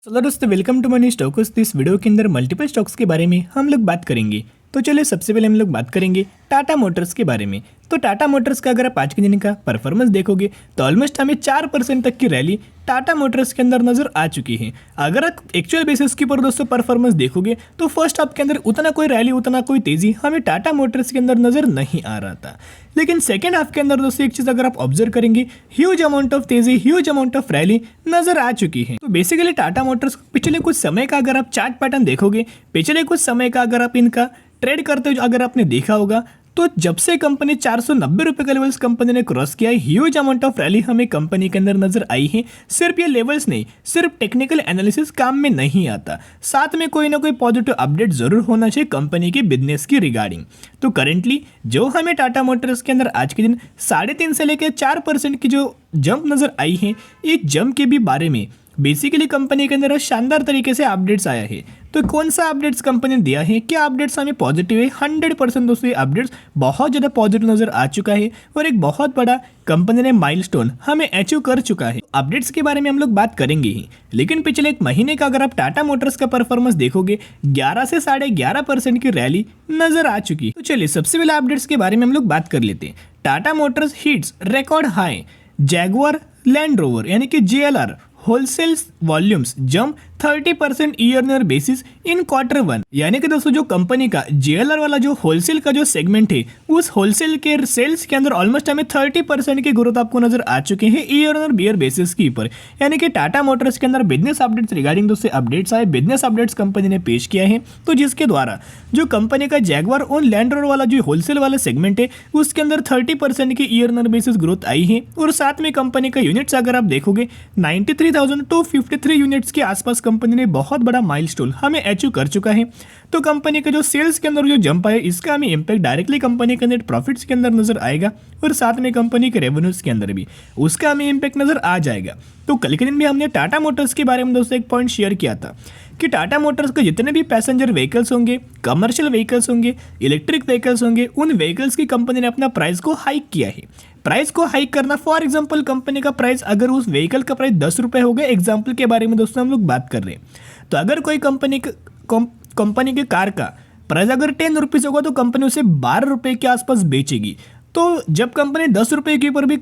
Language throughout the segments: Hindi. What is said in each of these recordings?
चलो दोस्तों, वेलकम टू मनी स्टॉक्स। तो इस वीडियो के अंदर मल्टीपल स्टॉक्स के बारे में हम लोग बात करेंगे। तो चलिए सबसे पहले हम लोग बात करेंगे टाटा मोटर्स के बारे में। तो टाटा मोटर्स का अगर आप आज के दिन का परफॉर्मेंस देखोगे तो ऑलमोस्ट हमें 4% तक की रैली टाटा मोटर्स के अंदर नजर आ चुकी है। अगर आप एक्चुअल बेसिस के ऊपर दोस्तों परफॉर्मेंस देखोगे तो फर्स्ट हाफ के अंदर उतना कोई रैली, उतना कोई तेजी हमें टाटा मोटर्स के अंदर नजर नहीं आ रहा था। लेकिन सेकेंड हाफ के अंदर दोस्तों एक चीज अगर आप ऑब्जर्व करेंगे, ह्यूज अमाउंट ऑफ तेजी, ह्यूज अमाउंट ऑफ रैली नजर आ चुकी है। तो बेसिकली टाटा मोटर्स पिछले कुछ समय का अगर आप चार्ट पैटर्न देखोगे, पिछले कुछ समय का अगर आप इनका ट्रेड करते हुए अगर आपने देखा होगा, तो जब से कंपनी 490 रुपए का लेवल्स कंपनी ने क्रॉस किया है, ह्यूज अमाउंट ऑफ रैली हमें कंपनी के अंदर नजर आई है। सिर्फ ये लेवल्स नहीं, सिर्फ टेक्निकल एनालिसिस काम में नहीं आता, साथ में कोई ना कोई पॉजिटिव अपडेट जरूर होना चाहिए कंपनी के बिजनेस की रिगार्डिंग। तो करेंटली जो हमें टाटा मोटर्स के अंदर आज के दिन 3.5 से लेकर 4% की जो जंप नजर आई है, ये जंप के भी बारे में बेसिकली कंपनी के अंदर शानदार तरीके से अपडेट्स आया है। तो कौन सा अपडेट्स कंपनी ने दिया है, क्या अपडेट्स हमें पॉजिटिव है? 100% दोस्तों ये अपडेट्स बहुत ज़्यादा पॉजिटिव नजर आ चुका है और एक बहुत बड़ा कंपनी ने माइलस्टोन हमें अचीव कर चुका है। अपडेट्स के बारे में हम लोग बात करेंगे ही, लेकिन पिछले एक महीने का अगर आप टाटा मोटर्स का परफॉर्मेंस देखोगे, 11 से 11.5% की रैली नजर आ चुकी है। तो चलिए सबसे पहले अपडेट्स के बारे में हम लोग बात कर लेते हैं। Tata Motors hits record high, Jaguar Land Rover यानी कि JLR wholesale volumes jump 30% year basis in Q1। यानी कि दोस्तों जो कंपनी का JLR वाला जो होलसेल का जो सेगमेंट है, उस होलसेल के सेल्स के अंदर ऑलमोस्ट हमें 30% की ग्रोथ आपको नजर आ चुके हैं ईयर बेसिस के ऊपर। यानी कि टाटा मोटर्स के अंदर बिजनेस अपडेट्स रिगार्डिंग दोस्तों अपडेट्स आए, बिजनेस अपडेट्स कंपनी ने पेश किया है। तो जिसके द्वारा जो कंपनी का जैगुआर ऑन लैंड रोवर वाला जो होलसेल वाला सेगमेंट है, उसके अंदर 30% की ईयर बेसिस ग्रोथ आई है। और साथ में कंपनी का यूनिट्स अगर आप देखोगे 93,253 यूनिट्स के आसपास कंपनी ने बहुत बड़ा माइलस्टोन हमें अचीव कर चुका है। तो कंपनी के जो सेल्स के अंदर जो जंप है, इसका हमें इंपैक्ट डायरेक्टली कंपनी के नेट प्रॉफिट्स के अंदर नजर आएगा और साथ में कंपनी के रेवेन्यूज के अंदर भी उसका हमें इंपैक्ट नजर आ जाएगा। तो कल के दिन भी हमने टाटा मोटर्स के बारे में दोस्तों एक पॉइंट शेयर किया था कि टाटा मोटर्स के जितने भी पैसेंजर व्हीकल्स होंगे, कमर्शियल व्हीकल्स होंगे, इलेक्ट्रिक व्हीकल्स होंगे, उन व्हीकल्स की कंपनी ने अपना प्राइस को हाइक किया है। प्राइस को हाइक करना, फॉर एग्जांपल कंपनी का प्राइस अगर उस व्हीकल का प्राइस 10 रुपये हो गया, एग्जांपल के बारे में दोस्तों हम लोग बात कर रहे हैं, तो अगर कोई कंपनी के कार का प्राइस अगर 10 रुपीज़ होगा तो कंपनी उसे 12 रुपये के आसपास बेचेगी। तो जब कंपनी 10 रुपये के ऊपर भी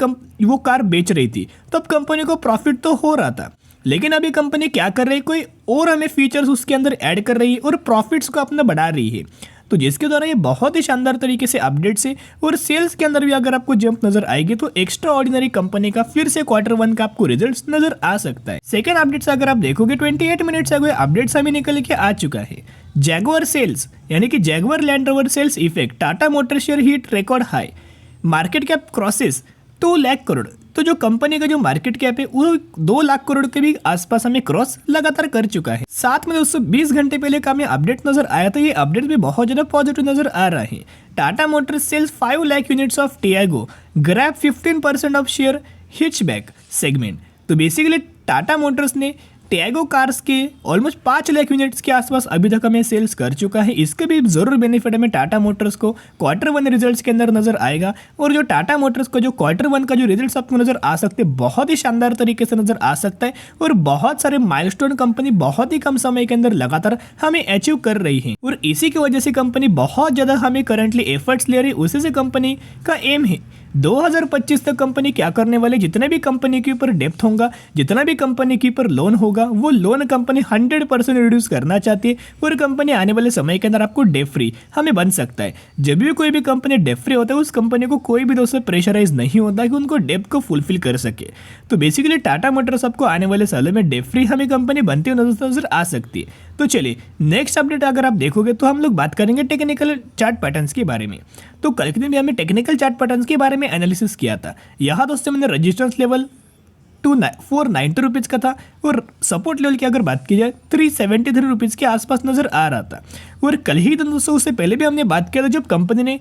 वो कार बेच रही थी, तब कंपनी को प्रॉफिट तो हो रहा था। लेकिन अभी कंपनी क्या कर रही है, कोई और हमें फीचर्स उसके अंदर ऐड कर रही है और प्रॉफिट्स को अपना बढ़ा रही है। तो जिसके द्वारा ये बहुत ही शानदार तरीके से अपडेट्स है और सेल्स के अंदर भी अगर आपको जंप नजर आएगी तो एक्स्ट्रा ऑर्डिनरी कंपनी का फिर से Q1 का आपको रिजल्ट्स नजर आ सकता है। सेकंड अपडेट्स अगर आप देखोगे 28 मिनट्स अगो अपडेट्स हमें निकल के आ चुका है। जैगुआर सेल्स यानी कि Jaguar Land Rover sales effect, Tata motor share hit record high, market cap crosses 2 lakh crore. तो जो कंपनी का जो मार्केट कैप है वो 2 लाख करोड़ के भी आसपास हमें क्रॉस लगातार कर चुका है। साथ में दोस्तों 20 घंटे पहले का हमें अपडेट नजर आया था, ये अपडेट भी बहुत ज्यादा पॉजिटिव नजर आ रहा है। Tata Motors sales 5 lakh units of Tiago, grab 15% of share hatchback segment. तो बेसिकली टाटा मोटर्स ने टियागो कार्स के ऑलमोस्ट 5 लाख यूनिट्स के आसपास अभी तक हमें सेल्स कर चुका है। इसके भी जरूर बेनिफिट हमें टाटा मोटर्स को Q1 रिजल्ट्स के अंदर नजर आएगा। और जो टाटा मोटर्स को जो Q1 का जो रिजल्ट्स आपको नजर आ सकते हैं, बहुत ही शानदार तरीके से नजर आ सकता है और बहुत सारे माइलस्टोन कंपनी बहुत ही कम समय के अंदर लगातार हमें अचीव कर रही है। और इसी की वजह से कंपनी बहुत ज्यादा हमें करंटली एफर्ट्स ले रही है। उसी से कंपनी का एम है 2025 तक कंपनी क्या करने वाले, जितने भी कंपनी के ऊपर डेप्थ होगा, जितना भी कंपनी के ऊपर लोन होगा, वो लोन कंपनी 100% रिड्यूस करना चाहती है और कंपनी आने वाले समय के अंदर आपको डेप फ्री हमें बन सकता है। जब भी कोई भी कंपनी डेप फ्री होता है, उस कंपनी को कोई भी दोस्तों प्रेशराइज नहीं होता कि उनको डेप को फुलफिल कर सके। तो बेसिकली टाटा मोटर्स आपको आने वाले सालों में डेप फ्री हमें कंपनी बनती हुई नजर आ सकती है। तो चलिए नेक्स्ट अपडेट अगर आप देखोगे तो हम लोग बात करेंगे टेक्निकल चार्ट पैटर्न्स के बारे में। तो कल के दिन भी हमने टेक्निकल चार्ट पैटर्न्स के बारे में एनालिसिस किया था। यहाँ दोस्तों मैंने रजिस्टेंस लेवल 490 रुपीज़ का था और सपोर्ट लेवल की अगर बात की जाए 373 रुपीज़ के आसपास नजर आ रहा था। और कल ही दोस्तों उससे पहले भी हमने बात किया था, जब कंपनी ने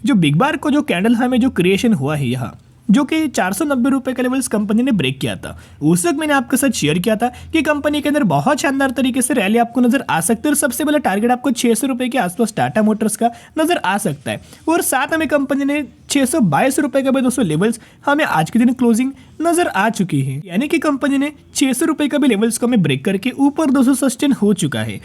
जो बिग बार को जो कैंडल हमें जो क्रिएशन हुआ है यहाँ, जो कि 490 रुपए का लेवल्स कंपनी ने ब्रेक किया था। उस वक्त मैंने आपके साथ शेयर किया था कि कंपनी के अंदर बहुत शानदार तरीके से रैली आपको नजर आ सकती है और सबसे पहला टारगेट आपको 600 रुपए के आसपास टाटा मोटर्स का नजर आ सकता है। और साथ में कंपनी ने 622 रुपए का भी दोस्तों लेवल्स हमें आज के दिन क्लोजिंग नजर आ चुकी है, यानी कि कंपनी ने 600 रुपए का भी लेवल्स को हमें ब्रेक करके ऊपर दोस्तों सस्टेन हो चुका है।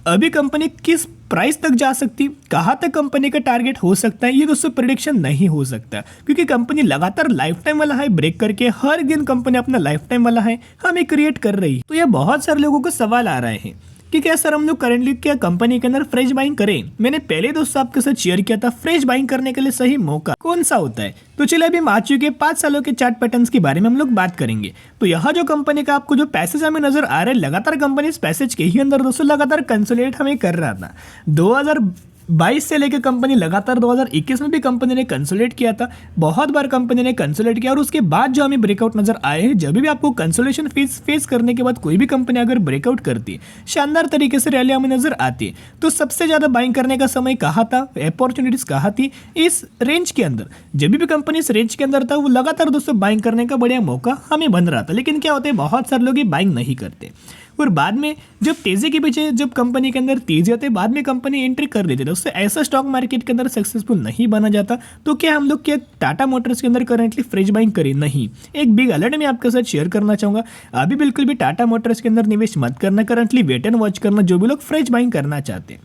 अभी कंपनी किस प्राइस तक जा सकती, कहाँ तक कंपनी का टारगेट हो सकता है, ये दोस्तों प्रेडिक्शन नहीं हो सकता, क्योंकि कंपनी लगातार लाइफ टाइम वाला हाई ब्रेक करके हर दिन कंपनी अपना लाइफ टाइम वाला हाई हमें क्रिएट कर रही है। तो ये बहुत सारे लोगों को सवाल आ रहे हैं कि क्या सर हम लोग करेंटली क्या कंपनी के अंदर फ्रेश बाइंग करें। मैंने पहले दोस्तों आपके साथ शेयर किया था फ्रेश बाइंग करने के लिए सही मौका कौन सा होता है। तो चलिए अभी हम आ चुके 5 सालों के चार्ट पैटर्न्स के बारे में हम लोग बात करेंगे। तो यहाँ जो कंपनी का आपको जो पैसेज हमें नजर आ रहा है, लगातार कंपनी इस पैसेज के ही अंदर दोस्तों लगातार कंसोलिडेट हमें कर रहा था। 2022 से लेकर कंपनी लगातार 2021 में भी कंपनी ने कंसोलिडेट किया था, बहुत बार कंपनी ने कंसोलिडेट किया और उसके बाद जो हमें ब्रेकआउट नजर आए हैं, जब भी आपको कंसोलिडेशन फेस करने के बाद कोई भी कंपनी अगर ब्रेकआउट करती है, शानदार तरीके से रैली हमें नजर आती है, तो सबसे ज्यादा बाइंग करने का समय कहाँ था, अपॉर्चुनिटीज कहाँ थी, इस रेंज के अंदर। जब भी कंपनी इस रेंज के अंदर था, वो लगातार दोस्तों बाइंग करने का बढ़िया मौका हमें बन रहा था। लेकिन क्या होता है, बहुत सारे लोग बाइंग नहीं करते और बाद में जब तेजी के पीछे जब कंपनी के अंदर तेजी आती है, बाद में कंपनी एंट्री कर लेती है, उससे ऐसा स्टॉक मार्केट के अंदर सक्सेसफुल नहीं बना जाता। तो क्या हम लोग क्या टाटा मोटर्स के अंदर करेंटली फ्रेश बाइंग करें? नहीं। एक बिग अलर्ट मैं आपके साथ शेयर करना चाहूंगा, अभी बिल्कुल भी टाटा मोटर्स के अंदर निवेश मत करना, करंटली वेट एंड वॉच करना, जो भी लोग फ्रेश बाइंग करना चाहते हैं।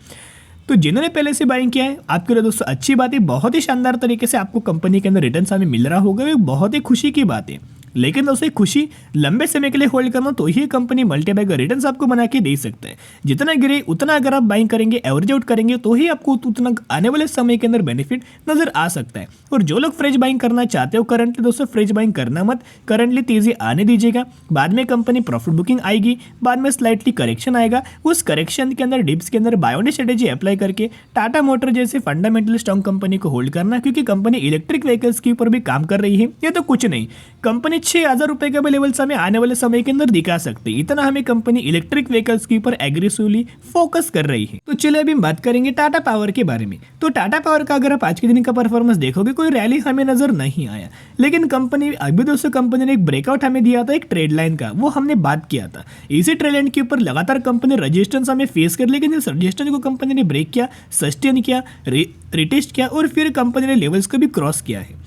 तो जिन्होंने पहले से बाइंग किया है, आपके लिए दोस्तों अच्छी बात है, बहुत ही शानदार तरीके से आपको कंपनी के अंदर रिटर्न हमें मिल रहा होगा, ये बहुत ही खुशी की बात है। लेकिन दोस्तों खुशी लंबे समय के लिए होल्ड करना, तो ही कंपनी मल्टीबाई का रिटर्न्स आपको बना के दे सकते हैं। जितना गिरे उतना अगर आप बाइंग करेंगे, एवरेज आउट करेंगे, तो ही आपको उतना आने वाले समय के अंदर बेनिफिट नजर आ सकता है। और जो लोग फ्रेश बाइंग करना चाहते हो, करंटली दोस्तों फ्रेश बाइंग करना मत, करंटली तेजी आने दीजिएगा। बाद में कंपनी प्रॉफिट बुकिंग आएगी, बाद में स्लाइटली करेक्शन आएगा, उस करेक्शन के अंदर डिप्स के अंदर बायोनिक स्ट्रेटेजी अप्लाई करके टाटा मोटर जैसे फंडामेंटली स्ट्रॉन्ग कंपनी को होल्ड करना, क्योंकि कंपनी इलेक्ट्रिक व्हीकल्स के ऊपर भी काम कर रही है। ये तो कुछ नहीं, कंपनी 6,000 रुपए का भी लेवल्स हमें आने वाले समय के अंदर दिखा सकते हैं। इतना हमें कंपनी इलेक्ट्रिक व्हीकल्स के ऊपर एग्रेसिवली फोकस कर रही है। तो चलिए अभी हम बात करेंगे टाटा पावर के बारे में। तो टाटा पावर का अगर आप आज के दिन का परफॉर्मेंस देखोगे, कोई रैली हमें नजर नहीं आया, लेकिन कंपनी अभी दोस्तों कंपनी ने एक ब्रेकआउट हमें दिया था एक ट्रेड लाइन का, वो हमने बात किया था। इसी ट्रेड लाइन के ऊपर लगातार कंपनी रजिस्टेंस हमें फेस कर, लेकिन इस रजिस्टेंस को कंपनी ने ब्रेक किया, सस्टेन किया, रिटेस्ट किया और फिर कंपनी ने लेवल्स को भी क्रॉस किया है।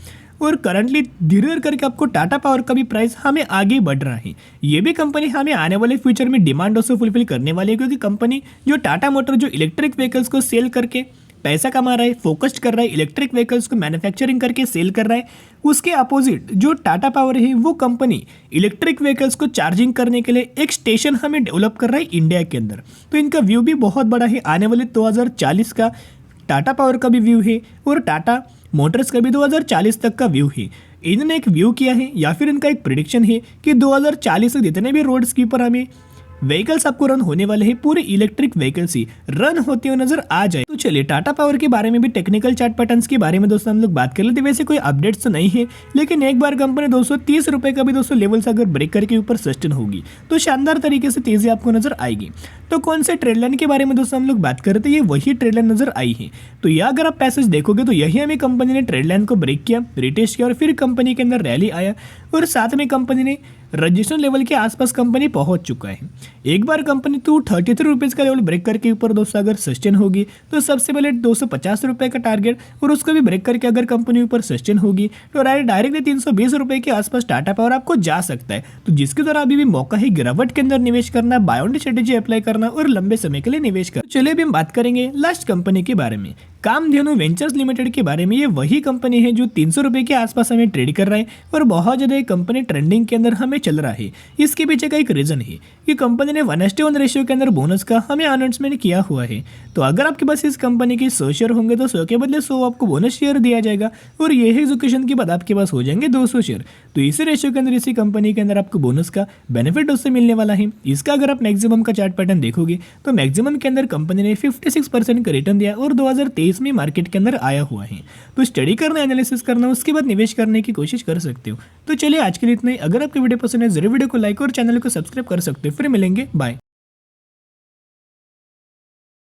और करंटली धीरे धीरे करके आपको टाटा पावर का भी प्राइस हमें आगे बढ़ रहा है। ये भी कंपनी हमें आने वाले फ्यूचर में डिमांड से फुलफिल करने वाली है, क्योंकि कंपनी जो टाटा मोटर जो इलेक्ट्रिक व्हीकल्स को सेल करके पैसा कमा रहा है, फोकस्ड कर रहा है, इलेक्ट्रिक व्हीकल्स को मैन्युफैक्चरिंग करके सेल कर रहा है, उसके अपोजिट जो टाटा पावर है, वो कंपनी इलेक्ट्रिक व्हीकल्स को चार्जिंग करने के लिए एक स्टेशन हमें डेवलप कर रहा है इंडिया के अंदर। तो इनका व्यू भी बहुत बड़ा है, आने वाले 2040 का टाटा पावर का भी व्यू है और टाटा मोटर्स का भी 2040 तक का व्यू है। इन्होंने एक व्यू किया है या फिर इनका एक प्रिडिक्शन है कि 2040 तक जितने भी रोड्स के ऊपर हमें व्हीकल्स आपको रन होने वाले हैं, पूरे इलेक्ट्रिक व्हीकल्स ही रन होते हुए नजर आ जाए। तो चलिए टाटा पावर के बारे में भी, टेक्निकल चार्ट पैटर्न्स के बारे में दोस्तों हम लोग बात कर लेते हैं। वैसे कोई अपडेट्स तो नहीं है, लेकिन एक बार कंपनी 230 रुपए का भी दोस्तों लेवल्स अगर ब्रेक करके ऊपर सस्टेन होगी, तो शानदार तरीके से तेजी आपको नजर आएगी। तो कौन से ट्रेड लाइन के बारे में दोस्तों हम लोग बात करते हैं, ये वही ट्रेड लाइन नजर आई है। तो यह अगर आप पैसेज देखोगे, तो यही हमें कंपनी ने ट्रेड लाइन को ब्रेक किया, रिटेस्ट किया और फिर कंपनी के अंदर रैली आया और साथ में कंपनी ने रजिस्ट्रेशन लेवल के आसपास कंपनी पहुंच चुका है। एक बार कंपनी 233 रुपीज़ का लेवल ब्रेक करके ऊपर दोस्तों अगर सस्टेन होगी, तो सबसे पहले 250 रुपये का टारगेट और उसको भी ब्रेक करके अगर कंपनी ऊपर सस्टेन होगी, तो डायरेक्टली 320 रुपये के आसपास टाटा पावर आपको जा सकता है। तो जिसके द्वारा अभी भी मौका है गिरावट के अंदर निवेश करना, बायोनिक स्ट्रेटेजी अप्लाई करना और लंबे समय के लिए निवेश करना। चलिए अभी हम बात करेंगे लास्ट कंपनी के बारे में, कामधेनु वेंचर्स लिमिटेड के बारे में। ये वही कंपनी है जो 300 रुपये के आसपास हमें ट्रेड कर रहा है और बहुत ज़्यादा कंपनी ट्रेंडिंग के अंदर हमें चल रहा है। इसके पीछे का एक रीजन है कि कंपनी ने 1:1 रेशियो के अंदर बोनस का हमें अनाउंसमेंट किया हुआ है। तो अगर आपके पास इस कंपनी के 100 शेयर होंगे, तो 100 के बदले 100 आपको बोनस शेयर दिया जाएगा और ये एग्जीक्यूशन के बाद आपके पास हो जाएंगे 200 शेयर। तो इसी रेशियो के अंदर, इसी कंपनी के अंदर आपको बोनस का बेनिफिट उससे मिलने वाला है। इसका अगर आप मैक्सिमम का चार्ट पैटर्न देखोगे, तो मैक्सिमम के अंदर कंपनी ने 56% का रिटर्न दिया और 2023 में मार्केट के अंदर आया हुआ है। तो स्टडी करना, एनालिसिस करना, उसके बाद निवेश करने की कोशिश कर सकते हो। तो चलिए आज के लिए इतना ही। अगर आपकी वीडियो पसंद है, जरूर वीडियो को लाइक और चैनल को सब्सक्राइब कर सकते हो। फिर मिलेंगे, बाय।